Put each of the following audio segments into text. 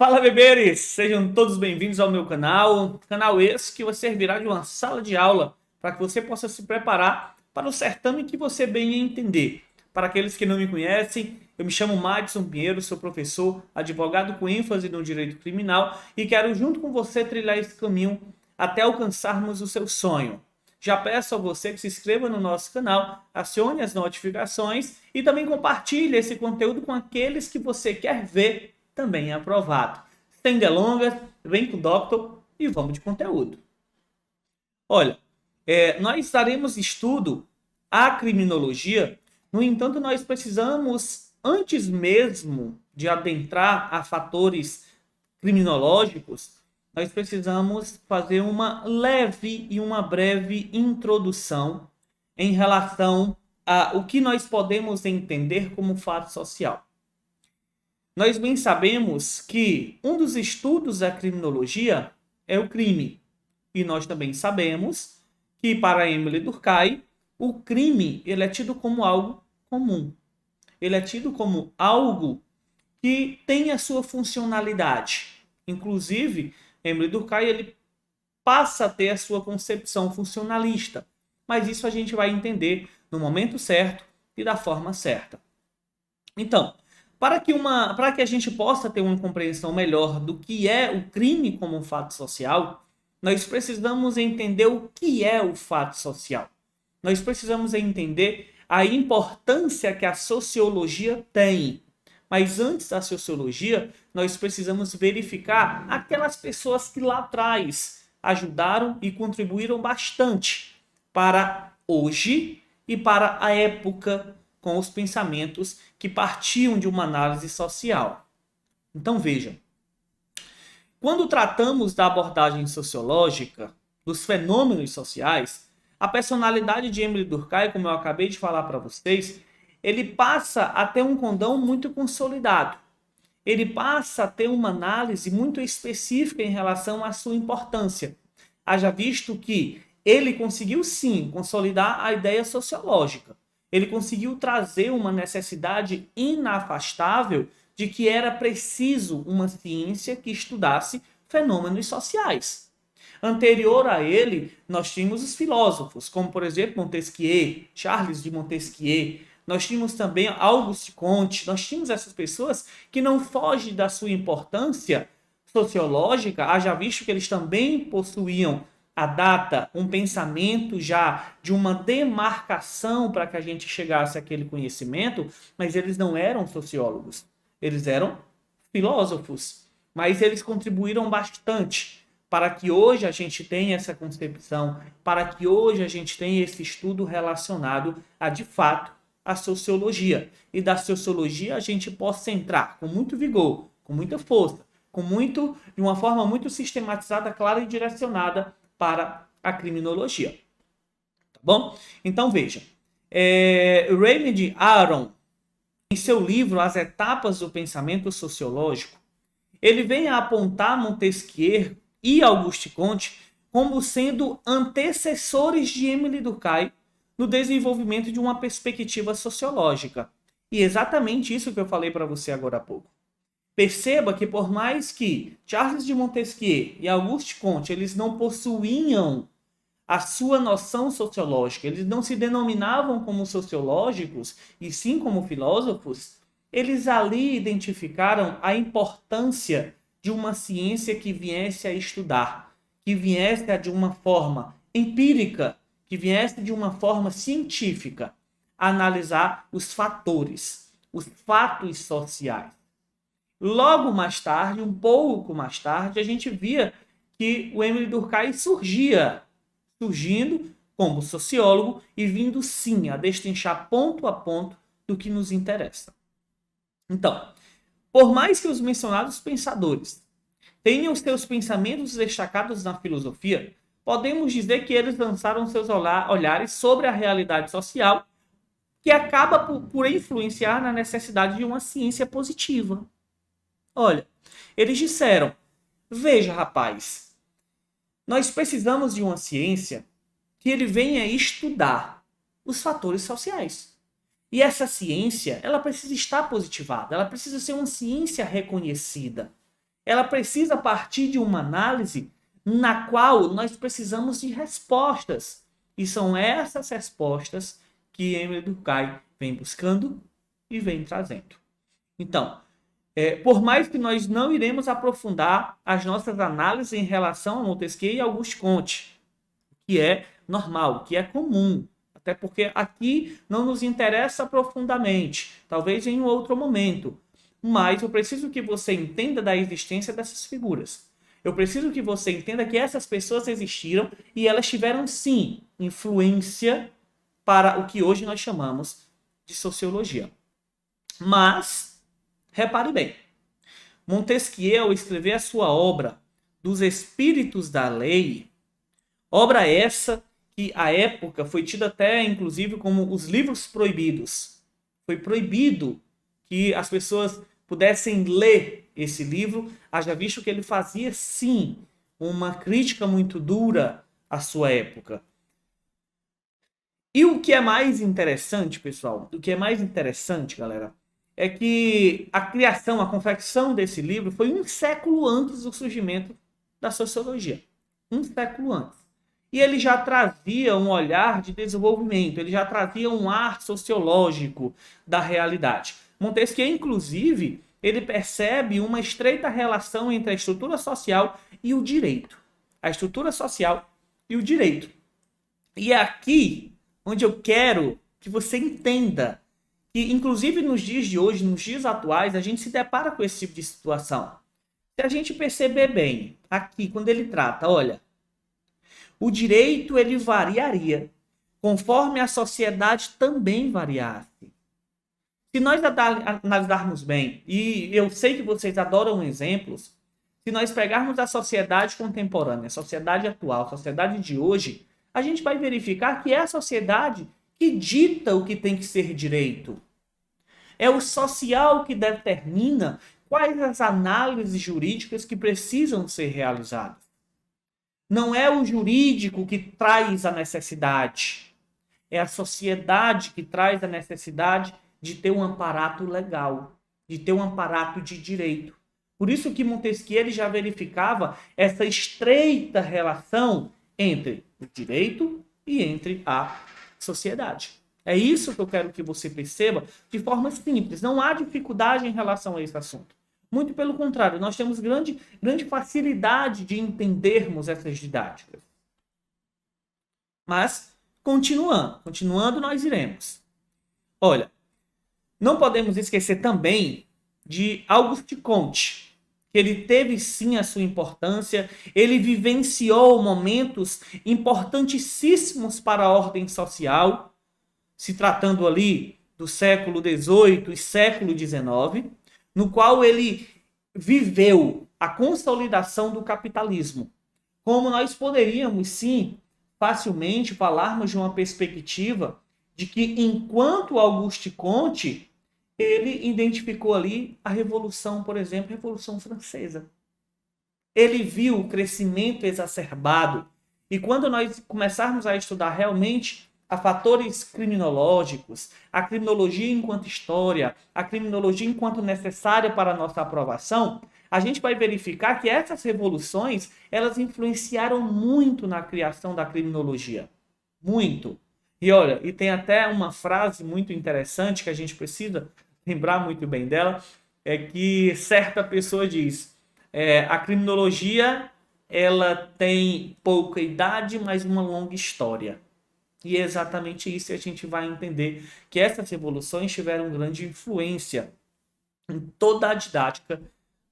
Fala, bebês! Sejam todos bem-vindos ao meu canal. Canal esse que vai servirá de uma sala de aula para que você possa se preparar para o certame que você bem entender. Para aqueles que não me conhecem, eu me chamo Madison Pinheiro, sou professor, advogado com ênfase no direito criminal e quero junto com você trilhar esse caminho até alcançarmos o seu sonho. Já peço a você que se inscreva no nosso canal, acione as notificações e também compartilhe esse conteúdo com aqueles que você quer ver também aprovado. Sem delongas, vem com o Doctor e vamos de conteúdo. Olha, nós daremos estudo à criminologia, no entanto, nós precisamos, antes mesmo de adentrar a fatores criminológicos, nós precisamos fazer uma leve e uma breve introdução em relação a o que nós podemos entender como fato social. Nós bem sabemos que um dos estudos da criminologia é o crime. E nós também sabemos que, para Emile Durkheim, o crime ele é tido como algo comum. Ele é tido como algo que tem a sua funcionalidade. Inclusive, Emile Durkheim ele passa a ter a sua concepção funcionalista. Mas isso a gente vai entender no momento certo e da forma certa. Então, para que a gente possa ter uma compreensão melhor do que é o crime como um fato social, nós precisamos entender o que é o fato social. Nós precisamos entender a importância que a sociologia tem. Mas antes da sociologia, nós precisamos verificar aquelas pessoas que lá atrás ajudaram e contribuíram bastante para hoje e para a época com os pensamentos que partiam de uma análise social. Então vejam, quando tratamos da abordagem sociológica, dos fenômenos sociais, a personalidade de Emile Durkheim, como eu acabei de falar para vocês, ele passa a ter um condão muito consolidado. Ele passa a ter uma análise muito específica em relação à sua importância. Haja visto que ele conseguiu sim consolidar a ideia sociológica. Ele conseguiu trazer uma necessidade inafastável de que era preciso uma ciência que estudasse fenômenos sociais. Anterior a ele, nós tínhamos os filósofos, como por exemplo Montesquieu, Charles de Montesquieu, nós tínhamos também Auguste Comte, nós tínhamos essas pessoas que não fogem da sua importância sociológica, haja visto que eles também possuíam a data, um pensamento já de uma demarcação para que a gente chegasse àquele conhecimento, mas eles não eram sociólogos, eles eram filósofos, mas eles contribuíram bastante para que hoje a gente tenha essa concepção, para que hoje a gente tenha esse estudo relacionado a, de fato, a sociologia. E da sociologia a gente possa entrar com muito vigor, com muita força, de uma forma muito sistematizada, clara e direcionada para a criminologia. Tá bom? Então veja, Raymond Aron, em seu livro As Etapas do Pensamento Sociológico, ele vem a apontar Montesquieu e Auguste Comte como sendo antecessores de Emile Durkheim no desenvolvimento de uma perspectiva sociológica. E exatamente isso que eu falei para você agora há pouco. Perceba que por mais que Charles de Montesquieu e Auguste Comte eles não possuíam a sua noção sociológica, eles não se denominavam como sociológicos e sim como filósofos, eles ali identificaram a importância de uma ciência que viesse a estudar, que viesse de uma forma empírica, que viesse de uma forma científica a analisar os fatores, os fatos sociais. Logo mais tarde, um pouco mais tarde, a gente via que o Emile Durkheim surgindo como sociólogo e vindo sim a destrinchar ponto a ponto do que nos interessa. Então, por mais que os mencionados pensadores tenham seus pensamentos destacados na filosofia, podemos dizer que eles lançaram seus olhares sobre a realidade social, que acaba por influenciar na necessidade de uma ciência positiva. Olha, eles disseram, veja rapaz, nós precisamos de uma ciência que ele venha estudar os fatores sociais. E essa ciência, ela precisa estar positivada, ela precisa ser uma ciência reconhecida. ela precisa partir de uma análise na qual nós precisamos de respostas. E são essas respostas que Emile Durkheim vem buscando e vem trazendo. Então, por mais que nós não iremos aprofundar as nossas análises em relação a Montesquieu e Auguste Comte, que é normal, que é comum, até porque aqui não nos interessa profundamente, talvez em um outro momento, mas eu preciso que você entenda da existência dessas figuras. Eu preciso que você entenda que essas pessoas existiram e elas tiveram, sim, influência para o que hoje nós chamamos de sociologia. Mas, repare bem, Montesquieu, ao escrever a sua obra dos Espíritos da Lei, obra essa que, à época, foi tida até, inclusive, como os livros proibidos. Foi proibido que as pessoas pudessem ler esse livro, haja visto que ele fazia, sim, uma crítica muito dura à sua época. E o que é mais interessante, pessoal, o que é mais interessante, galera, é que a criação, a confecção desse livro foi um século antes do surgimento da sociologia. Um século antes. E ele já trazia um olhar de desenvolvimento, ele já trazia um ar sociológico da realidade. Montesquieu, inclusive, ele percebe uma estreita relação entre a estrutura social e o direito. A estrutura social e o direito. E é aqui onde eu quero que você entenda que, inclusive nos dias de hoje, nos dias atuais, a gente se depara com esse tipo de situação. Se a gente perceber bem, aqui, quando ele trata, olha, o direito ele variaria conforme a sociedade também variasse. Se nós analisarmos bem, e eu sei que vocês adoram exemplos, se nós pegarmos a sociedade contemporânea, a sociedade atual, a sociedade de hoje, a gente vai verificar que é a sociedade que dita o que tem que ser direito. É o social que determina quais as análises jurídicas que precisam ser realizadas. Não é o jurídico que traz a necessidade. É a sociedade que traz a necessidade de ter um aparato legal, de ter um aparato de direito. Por isso que Montesquieu ele já verificava essa estreita relação entre o direito e entre a sociedade. É isso que eu quero que você perceba de forma simples. Não há dificuldade em relação a esse assunto. Muito pelo contrário, nós temos grande facilidade de entendermos essas didáticas. Mas, continuando nós iremos. Olha, não podemos esquecer também de Auguste Comte, que ele teve sim a sua importância, ele vivenciou momentos importantíssimos para a ordem social, se tratando ali do século XVIII e século XIX, no qual ele viveu a consolidação do capitalismo. Como nós poderíamos, sim, facilmente falarmos de uma perspectiva de que, enquanto Auguste Comte, ele identificou ali a Revolução, por exemplo, a Revolução Francesa. Ele viu o crescimento exacerbado. E quando nós começarmos a estudar realmente a fatores criminológicos, a criminologia enquanto história, a criminologia enquanto necessária para a nossa aprovação, a gente vai verificar que essas revoluções, elas influenciaram muito na criação da criminologia. Muito. E olha, e tem até uma frase muito interessante que a gente precisa lembrar muito bem dela, é que certa pessoa diz, a criminologia ela tem pouca idade, mas uma longa história. E é exatamente isso que a gente vai entender, que essas revoluções tiveram grande influência em toda a didática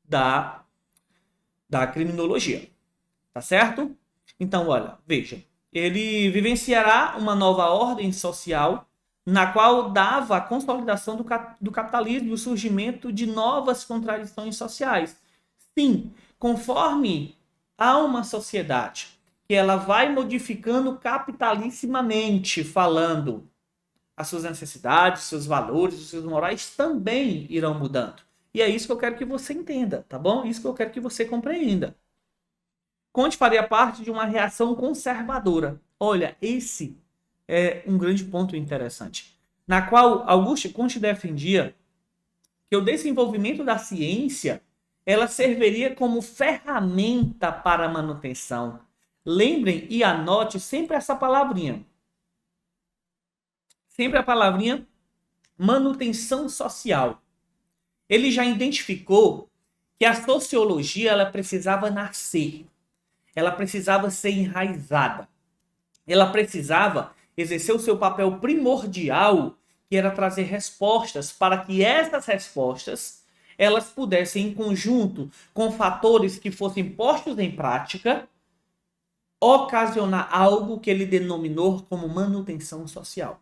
da criminologia. Tá certo? Então, olha, veja, ele vivenciará uma nova ordem social na qual dava a consolidação do capitalismo e o surgimento de novas contradições sociais. Sim, conforme há uma sociedade que ela vai modificando capitalissimamente, falando, as suas necessidades, seus valores, os seus morais também irão mudando. E é isso que eu quero que você entenda, tá bom? Isso que eu quero que você compreenda. Comte faria parte de uma reação conservadora. Olha, esse é um grande ponto interessante, na qual Auguste Comte defendia que o desenvolvimento da ciência ela serviria como ferramenta para a manutenção. Lembrem e anote sempre essa palavrinha. Sempre a palavrinha manutenção social. Ele já identificou que a sociologia ela precisava nascer. Ela precisava ser enraizada. Ela precisava exercer o seu papel primordial, que era trazer respostas, para que essas respostas elas pudessem, em conjunto com fatores que fossem postos em prática, ocasionar algo que ele denominou como manutenção social.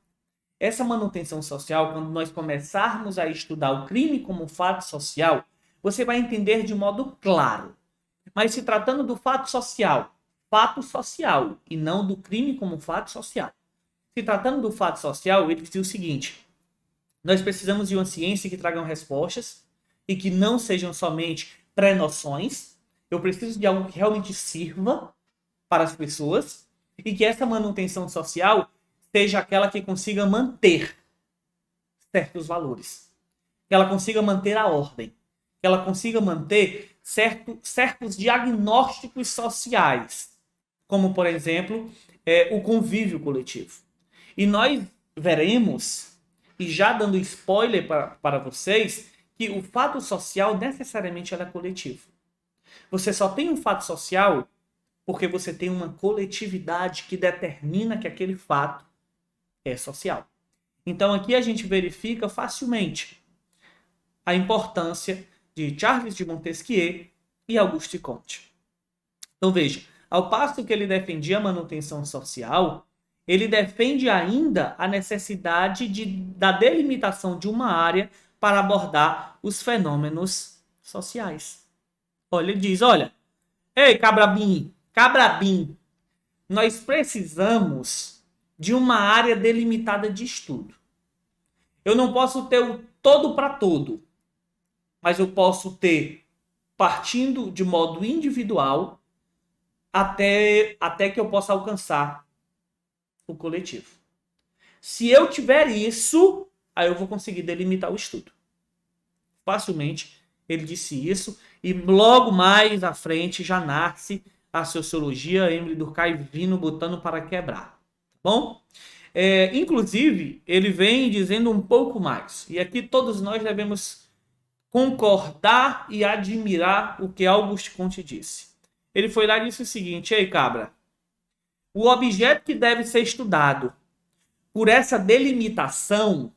Essa manutenção social, quando nós começarmos a estudar o crime como fato social, você vai entender de modo claro. Mas se tratando do fato social e não do crime como fato social. Se tratando do fato social, ele dizia o seguinte: nós precisamos de uma ciência que traga respostas e que não sejam somente pré-noções. Eu preciso de algo que realmente sirva para as pessoas e que essa manutenção social seja aquela que consiga manter certos valores, que ela consiga manter a ordem, que ela consiga manter certos diagnósticos sociais, como, por exemplo, o convívio coletivo. E nós veremos, e já dando spoiler para vocês, que o fato social necessariamente é coletivo. Você só tem um fato social porque você tem uma coletividade que determina que aquele fato é social. Então aqui a gente verifica facilmente a importância de Charles de Montesquieu e Auguste Comte. Então veja, ao passo que ele defendia a manutenção social, ele defende ainda a necessidade da delimitação de uma área para abordar os fenômenos sociais. Olha, ele diz, ei, cabrabim, nós precisamos de uma área delimitada de estudo. Eu não posso ter o todo para todo, mas eu posso ter partindo de modo individual até que eu possa alcançar o coletivo. Se eu tiver isso, aí eu vou conseguir delimitar o estudo. Facilmente ele disse isso e logo mais à frente já nasce a sociologia, Emile Durkheim vindo botando para quebrar. Tá bom? Inclusive, ele vem dizendo um pouco mais. E aqui todos nós devemos concordar e admirar o que Auguste Comte disse. Ele foi lá e disse o seguinte: ei, cabra, o objeto que deve ser estudado por essa delimitação,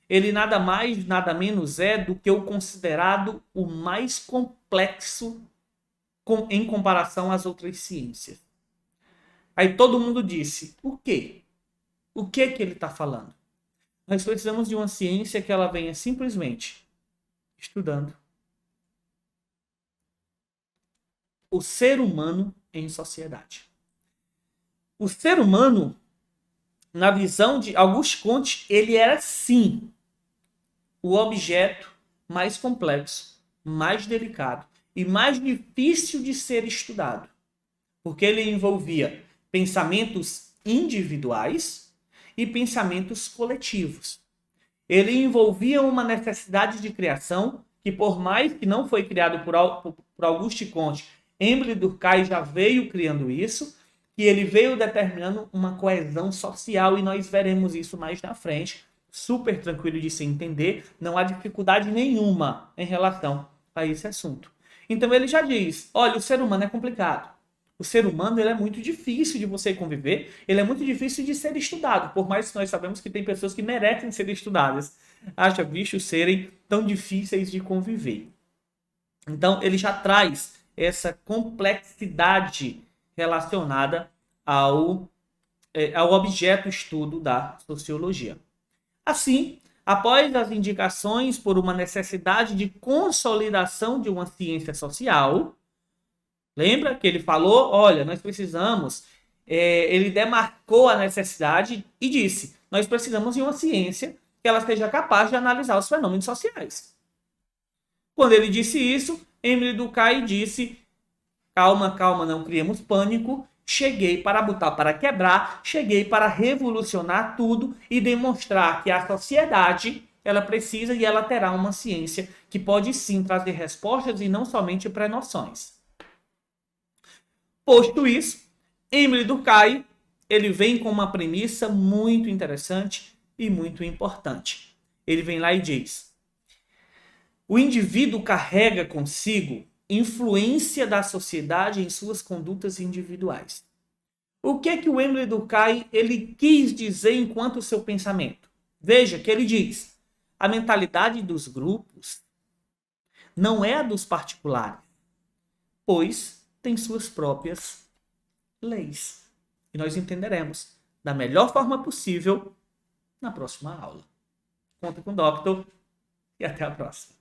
ele nada mais, nada menos é do que o considerado o mais complexo em comparação às outras ciências. Aí todo mundo disse, o quê? O que ele está falando? Nós precisamos de uma ciência que ela venha simplesmente estudando o ser humano em sociedade. O ser humano, na visão de Auguste Comte, ele era sim o objeto mais complexo, mais delicado e mais difícil de ser estudado, porque ele envolvia pensamentos individuais e pensamentos coletivos. Ele envolvia uma necessidade de criação que, por mais que não foi criado por Auguste Comte, Emile Durkheim já veio criando isso, e ele veio determinando uma coesão social, e nós veremos isso mais na frente, super tranquilo de se entender, não há dificuldade nenhuma em relação a esse assunto. Então ele já diz, olha, o ser humano é complicado. O ser humano ele é muito difícil de você conviver, ele é muito difícil de ser estudado, por mais que nós sabemos que tem pessoas que merecem ser estudadas. Haja visto serem tão difíceis de conviver. Então ele já traz essa complexidade relacionada ao objeto estudo da sociologia. Assim, após as indicações por uma necessidade de consolidação de uma ciência social, lembra que ele falou, olha, nós precisamos, ele demarcou a necessidade e disse, nós precisamos de uma ciência que ela seja capaz de analisar os fenômenos sociais. Quando ele disse isso, Emile Durkheim disse, calma, não criemos pânico, cheguei para botar para quebrar, cheguei para revolucionar tudo e demonstrar que a sociedade ela precisa e ela terá uma ciência que pode sim trazer respostas e não somente pré-noções. Posto isso, Emile Durkheim, ele vem com uma premissa muito interessante e muito importante. Ele vem lá e diz: o indivíduo carrega consigo influência da sociedade em suas condutas individuais. O que é que o Emile Durkheim ele quis dizer enquanto seu pensamento? Veja que ele diz: a mentalidade dos grupos não é a dos particulares, pois tem suas próprias leis. E nós entenderemos da melhor forma possível na próxima aula. Conta com o Doctor e até a próxima.